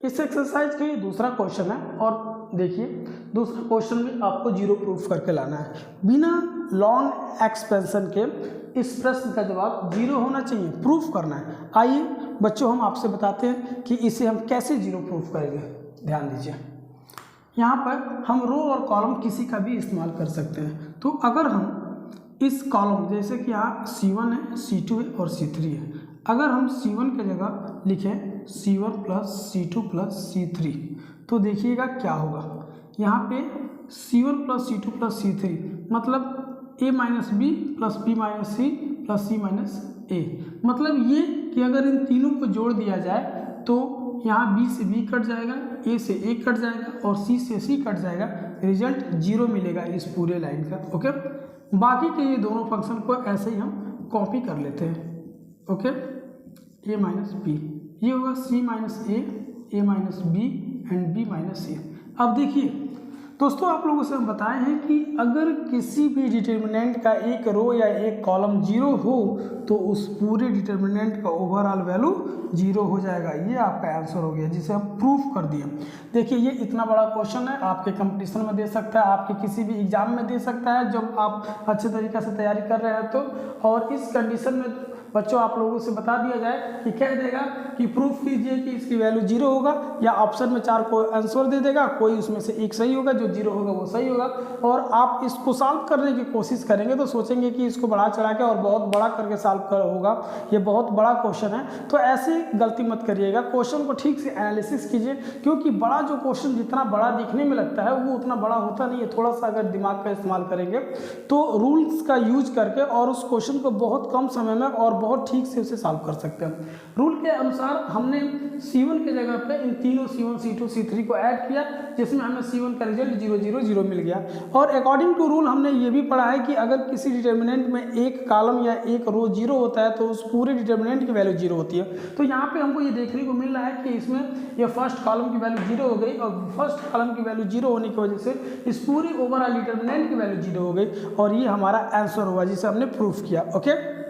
इस एक्सरसाइज का ये दूसरा क्वेश्चन है और देखिए दूसरा क्वेश्चन भी आपको जीरो प्रूफ करके लाना है। बिना लॉन्ग एक्सपेंशन के इस प्रश्न का जवाब जीरो होना चाहिए, प्रूफ करना है। आइए बच्चों हम आपसे बताते हैं कि इसे हम कैसे जीरो प्रूफ करेंगे। ध्यान दीजिए, यहाँ पर हम रो और कॉलम किसी का भी इस्तेमाल कर सकते हैं। तो अगर हम इस कॉलम जैसे कि यहाँ C1 है, C2 है और C3 है, अगर हम C1 की जगह लिखें C1 plus C2 plus C3 तो देखिएगा क्या होगा। यहाँ पे C1 plus C2 plus C3 मतलब A minus B plus B minus C plus C minus A, मतलब ये कि अगर इन तीनों को जोड़ दिया जाए तो यहाँ B से B कट जाएगा, A से A कट जाएगा और C से C कट जाएगा, रिजल्ट जीरो मिलेगा इस पूरे लाइन का। ओके, बाकी के ये दोनों फंक्शन को ऐसे ही हम कॉपी कर लेते हैं। ओके, A माइनस बी, ये होगा C minus A minus B and B minus C। अब देखिए दोस्तों, आप लोगों से हम बताए हैं कि अगर किसी भी डिटर्मिनेंट का एक रो या एक कॉलम जीरो हो तो उस पूरे डिटर्मिनेंट का ओवरऑल वैल्यू जीरो हो जाएगा। ये आपका आंसर हो गया जिसे हम प्रूफ कर दिए। देखिए ये इतना बड़ा क्वेश्चन है, आपके कंपटीशन में दे सकता है, आपके किसी भी एग्जाम में दे सकता है जब आप अच्छे तरीके से तैयारी कर रहे हैं तो। और इस कंडीशन में बच्चों आप लोगों से बता दिया जाए कि कह देगा कि प्रूफ कीजिए कि इसकी वैल्यू जीरो होगा, या ऑप्शन में 4 को आंसर दे देगा, कोई उसमें से एक सही होगा, जो जीरो होगा वो सही होगा। और आप इसको सॉल्व करने की कोशिश करेंगे तो सोचेंगे कि इसको बढ़ा चढ़ा के और बहुत बड़ा करके सॉल्व कर होगा, ये बहुत बड़ा क्वेश्चन है। तो ऐसी गलती मत करिएगा, क्वेश्चन को ठीक से एनालिसिस कीजिए, क्योंकि बड़ा जो क्वेश्चन जितना बड़ा दिखने में लगता है वो उतना बड़ा होता नहीं है। थोड़ा सा अगर दिमाग का इस्तेमाल करेंगे तो रूल्स का यूज करके और उस क्वेश्चन को बहुत कम समय में और बहुत ठीक से उसे सॉल्व कर सकते हैं। रूल के अनुसार हमने C1 के जगह पे इन तीनों C1, C2, C3 को ऐड किया, जिसमें हमें C1 का रिजल्ट 0 0 0 मिल गया। और अकॉर्डिंग टू रूल हमने ये भी पढ़ा है कि अगर किसी डिटर्मिनेंट में एक कॉलम या एक रो जीरो होता है तो उस पूरे डिटर्मिनेंट की वैल्यू जीरो होती है। तो यहाँ पे हमको ये देखने को मिल रहा है कि इसमें ये फर्स्ट कॉलम की वैल्यू जीरो हो गई, और फर्स्ट कॉलम की वैल्यू जीरो होने की वजह से इस पूरी ओवरऑल डिटर्मिनेंट की वैल्यू जीरो हो गई, और ये हमारा आंसर हुआ जिसे हमने प्रूफ किया। ओके।